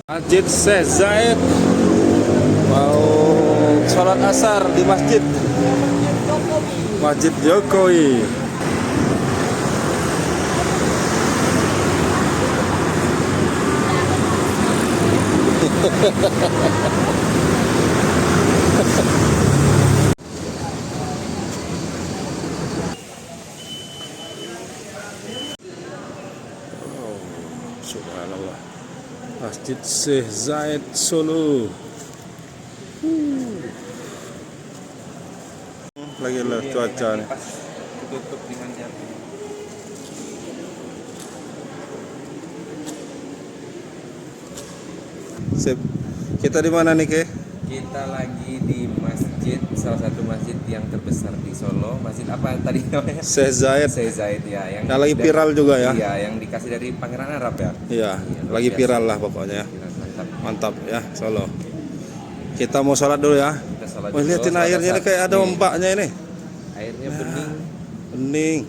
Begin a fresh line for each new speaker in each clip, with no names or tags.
Masjid Syeikh Zayed mau sholat asar di masjid Jokowi. Subhanallah, Masjid Syeikh Zayed Solo. Lagi lah cuaca nih.
Tutup dengan jam.
Sip. Kita di mana nih, Ke?
Kita lagi di masjid, salah satu masjid yang terbesar di Solo. Masjid apa tadi namanya?
Syeikh Zayed.
Syeikh Zayed ya, yang
lagi viral juga ya.
Iya, yang dikasih dari Pangeran Arab ya.
Iya, lagi viral lah pokoknya. Mantap ya, Solo. Kita mau sholat dulu ya.
Kita sholat
Oh, lihatin airnya ini kayak ada ombaknya ini.
Airnya bening.
Bening.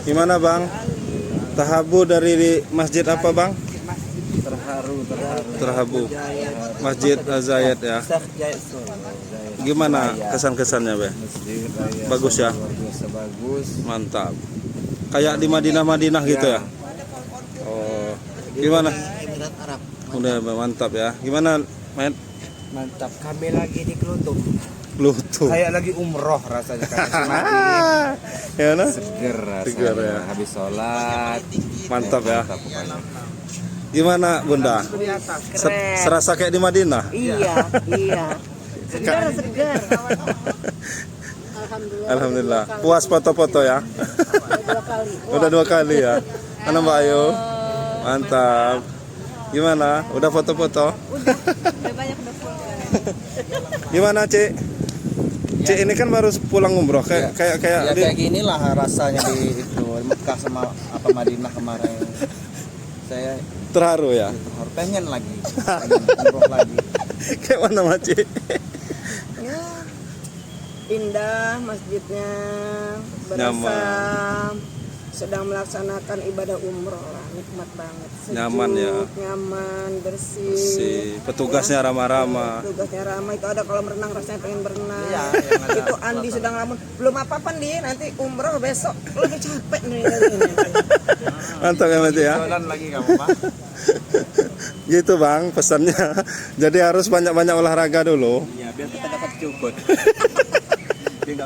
Gimana Bang? Tahabu dari masjid apa Bang? Terhabu. Masjid Zayed ya. Gimana kesan-kesannya Be? Bagus ya?
Bagus.
Mantap. Kayak di Madinah gitu ya? Oh, gimana? Udah mantap ya. Gimana main?
Mantap. Kami lagi di Kelutung. Kayak lagi umroh rasanya.
Ya nah?
Seger rasanya.
Seger ya.
Habis sholat.
Mantap ya.
Mantap pokoknya.
Gimana Bunda? Serasa kayak di Madinah?
Iya. Segar.
Alhamdulillah. Puas foto-foto ya? Udah dua kali ya. Mana Mbak Ayu? Mantap. Gimana? Udah foto-foto?
Udah banyak udah full.
Gimana Cik? Cik ini kan baru pulang umroh kayak
kayak ginilah rasanya di itu Mekah sama apa Madinah kemarin. Saya
terharu ya.
harus pengen umroh lagi.
Kayak mana Cik?
Ya, indah masjidnya, berasa
Nyaman.
sedang melaksanakan ibadah umroh lah, nikmat banget. Sejuk,
Nyaman ya.
Nyaman, bersih.
Petugasnya ramah-ramah.
Petugasnya ramah, itu ada kolam renang, rasanya pengen berenang.
Iya, yang ada
Itu Andi sedang lamun, belum apa-apa nih, nanti umroh besok lebih capek nih.
Mantap ya Mati ya.
Jalan lagi kamu Pak.
Gitu Bang pesannya. Jadi harus banyak-banyak olahraga dulu.
Iya, biar kita dapat cukup. Biar